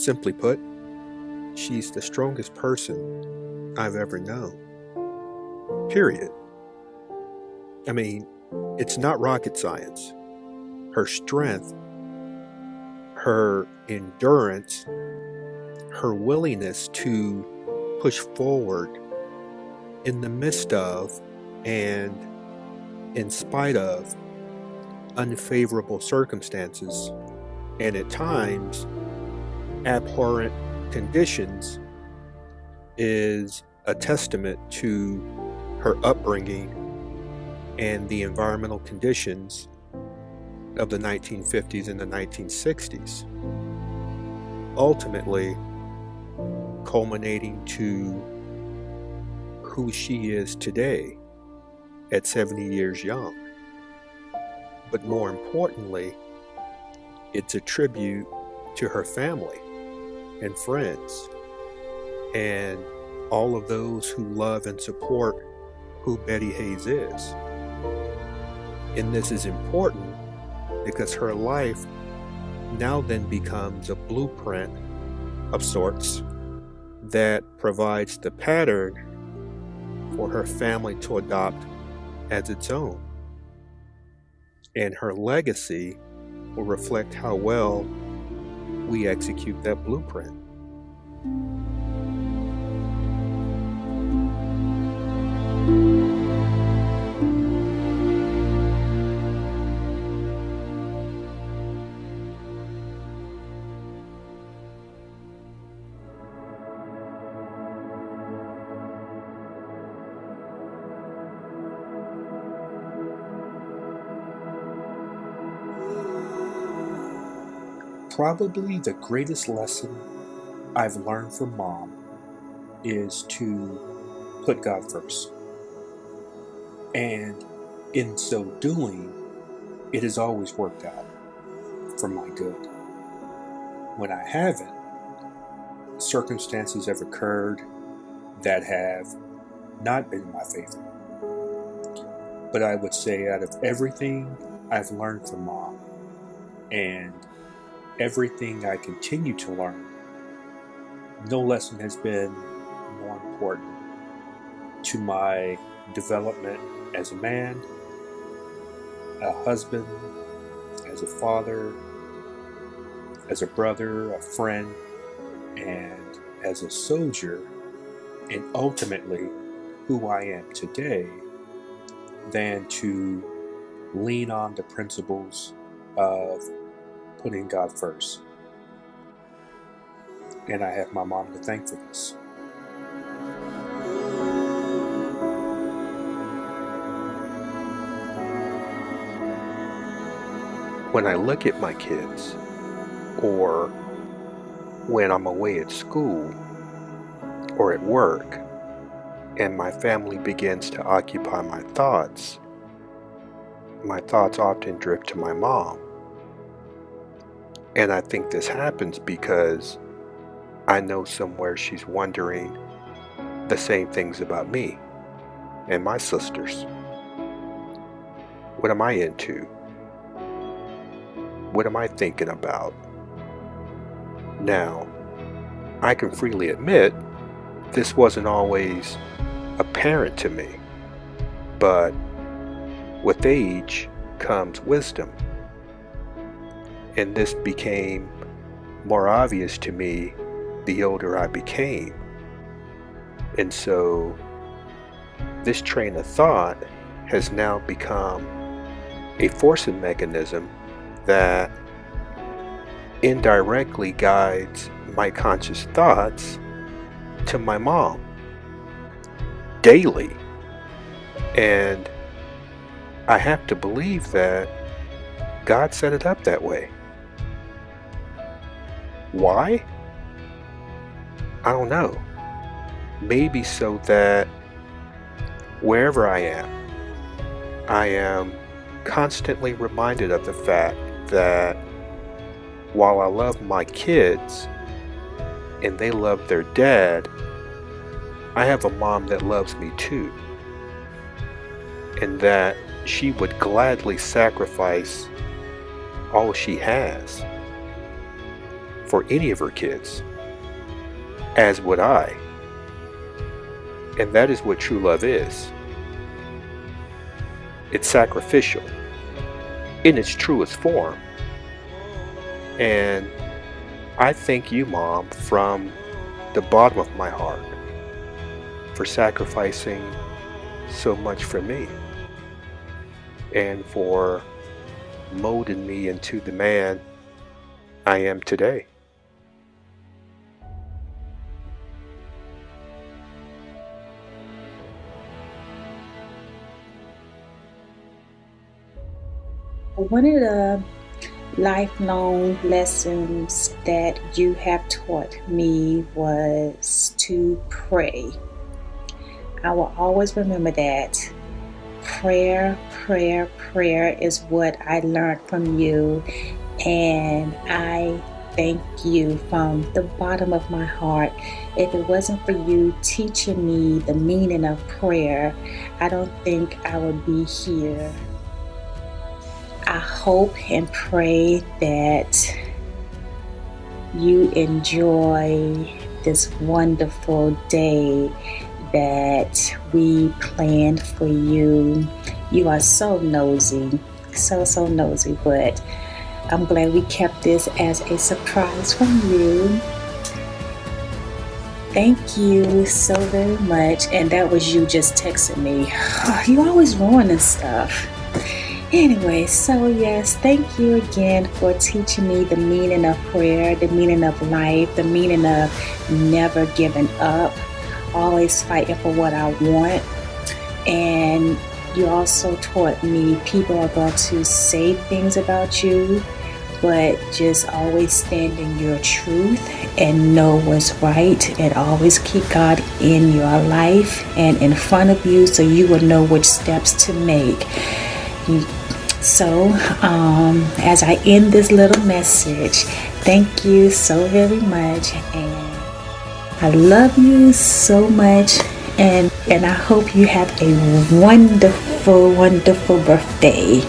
Simply put, she's the strongest person I've ever known. Period. I mean, it's not rocket science. Her strength, her endurance, her willingness to push forward in the midst of and in spite of unfavorable circumstances and at times abhorrent conditions is a testament to her upbringing and the environmental conditions of the 1950s and the 1960s, ultimately culminating to who she is today at 70 years young. But more importantly, it's a tribute to her family and friends and all of those who love and support who Betty Hayes is. And this is important because her life now then becomes a blueprint of sorts that provides the pattern for her family to adopt as its own. And her legacy will reflect how well we execute that blueprint. Probably the greatest lesson I've learned from Mom is to put God first. And in so doing, it has always worked out for my good. When I haven't, circumstances have occurred that have not been in my favor. But I would say out of everything I've learned from Mom and everything I continue to learn, no lesson has been more important to my development as a man, a husband, as a father, as a brother, a friend, and as a soldier, and ultimately who I am today, than to lean on the principles of putting God first. And I have my mom to thank for this. When I look at my kids, or when I'm away at school or at work, and my family begins to occupy my thoughts often drift to my mom. And I think this happens because I know somewhere she's wondering the same things about me and my sisters. What am I into? What am I thinking about? Now, I can freely admit this wasn't always apparent to me, but with age comes wisdom. And this became more obvious to me the older I became. And so this train of thought has now become a forcing mechanism that indirectly guides my conscious thoughts to my mom daily. And I have to believe that God set it up that way. Why? I don't know. Maybe so that wherever I am constantly reminded of the fact that while I love my kids and they love their dad, I have a mom that loves me too. And that she would gladly sacrifice all she has for any of her kids, as would I. And that is what true love is. It's sacrificial in its truest form. And I thank you, Mom, from the bottom of my heart for sacrificing so much for me and for molding me into the man I am today. One of the lifelong lessons that you have taught me was to pray. I will always remember that. Prayer is what I learned from you, and I thank you from the bottom of my heart. If it wasn't for you teaching me the meaning of prayer, I don't think I would be here. I hope and pray that you enjoy this wonderful day that we planned for you. You are so nosy, so nosy, but I'm glad we kept this as a surprise from you. Thank you so very much. And that was you just texting me. You always ruining stuff. Anyway, so yes, thank you again for teaching me the meaning of prayer, the meaning of life, the meaning of never giving up, always fighting for what I want. And you also taught me people are going to say things about you, but just always stand in your truth and know what's right, and always keep God in your life and in front of you so you will know which steps to make. So, as I end this little message, thank you so very much, and I love you so much, and I hope you have a wonderful, wonderful birthday.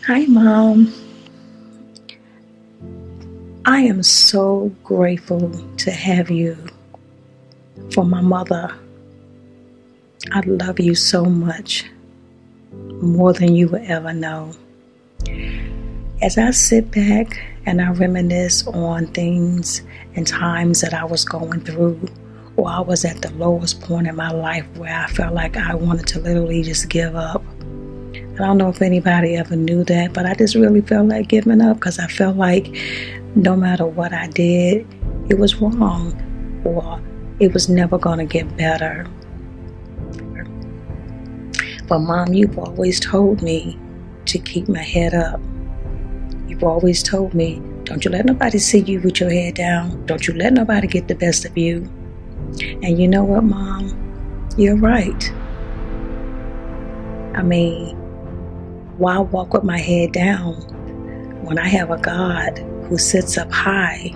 Hi, Mom. I am so grateful to have you for my mother. I love you so much, more than you will ever know. As I sit back and I reminisce on things and times that I was going through, or I was at the lowest point in my life where I felt like I wanted to literally just give up. I don't know if anybody ever knew that, but I just really felt like giving up because I felt like no matter what I did, it was wrong, or it was never going to get better. But Mom, you've always told me to keep my head up. You've always told me, don't you let nobody see you with your head down. Don't you let nobody get the best of you. And you know what, Mom? You're right. I mean, why walk with my head down when I have a God who sits up high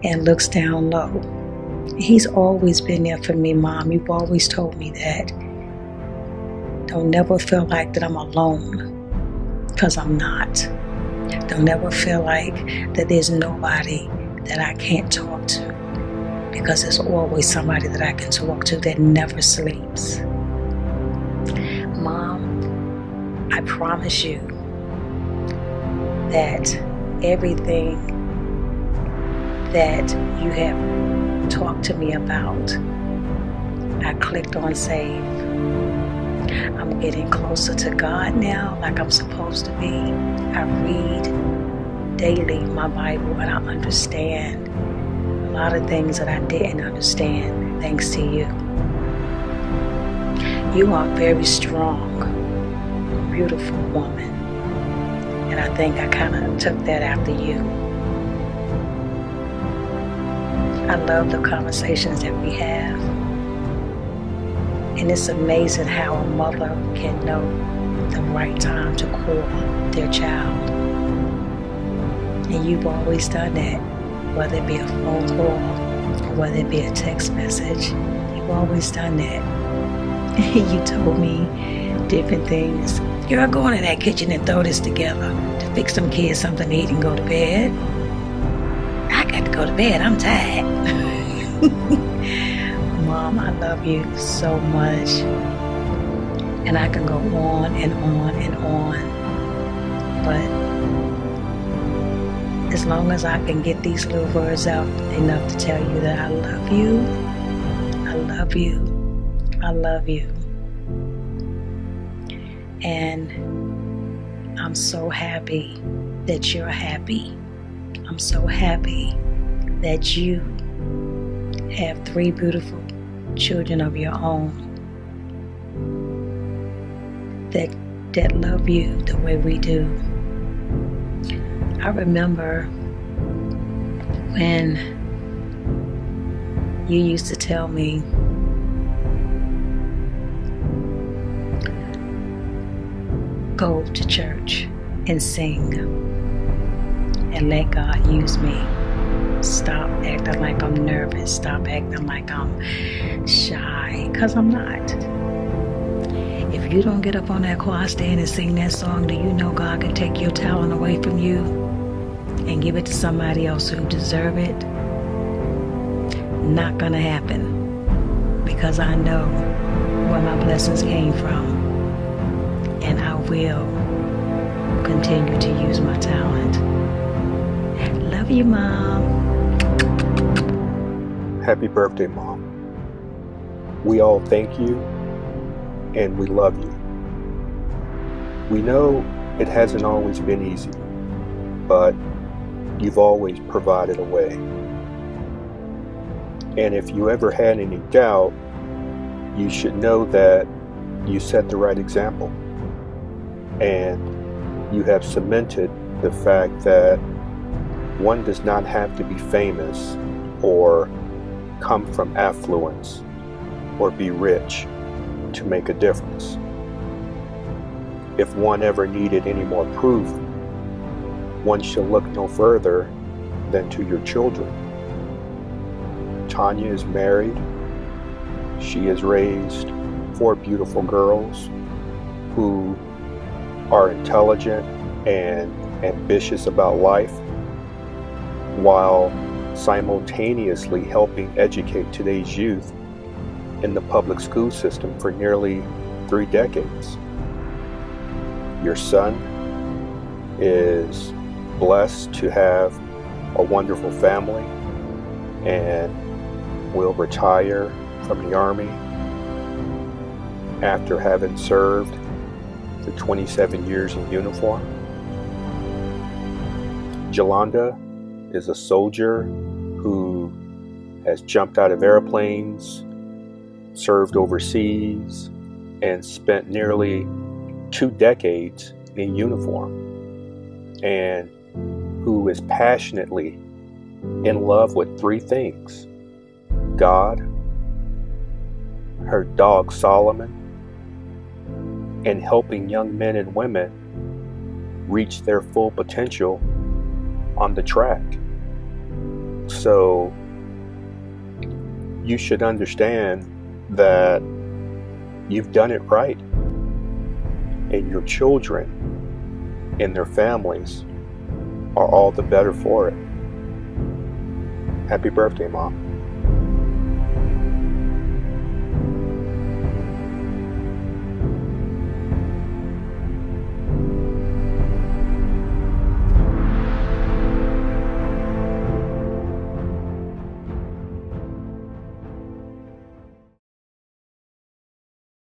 and looks down low? He's always been there for me, Mom. You've always told me that. Don't never feel like that I'm alone, because I'm not. Don't ever feel like that there's nobody that I can't talk to, because there's always somebody that I can talk to that never sleeps. Mom, I promise you that everything that you have talked to me about, I clicked on save. I'm getting closer to God now, like I'm supposed to be. I read daily my Bible, and I understand a lot of things that I didn't understand thanks to you. You are very strong, beautiful woman, and I think I kind of took that after you. I love the conversations that we have, and it's amazing how a mother can know the right time to call their child. And you've always done that, whether it be a phone call, or whether it be a text message. You've always done that. You told me different things. Girl, go in that kitchen and throw this together to fix some kids something to eat and go to bed. I got to go to bed. I'm tired. Mom, I love you so much. And I can go on and on and on. But as long as I can get these little words out enough to tell you that I love you, I love you, I love you. And I'm so happy that you're happy. I'm so happy that you have 3 beautiful children of your own that love you the way we do. I remember when you used to tell me, go to church and sing and let God use me. Stop acting like I'm nervous. Stop acting like I'm shy, because I'm not. If you don't get up on that choir stand and sing that song, do you know God can take your talent away from you and give it to somebody else who deserve it? Not gonna happen, because I know where my blessings came from, and I will continue to use my talent. Love you, Mom. Happy birthday, Mom. We all thank you and we love you. We know it hasn't always been easy, but you've always provided a way. And if you ever had any doubt, you should know that you set the right example. And you have cemented the fact that one does not have to be famous or come from affluence or be rich to make a difference. If one ever needed any more proof, one should look no further than to your children. Tanya is married. She has raised 4 beautiful girls who are intelligent and ambitious about life, while simultaneously helping educate today's youth in the public school system for nearly 3 decades. Your son is blessed to have a wonderful family and will retire from the Army after having served for 27 years in uniform. Jolanda is a soldier who has jumped out of airplanes, served overseas, and spent nearly 2 decades in uniform, and who is passionately in love with 3 things: God, her dog Solomon, and helping young men and women reach their full potential on the track. So you should understand that you've done it right, and your children and their families are all the better for it. Happy birthday, Mom.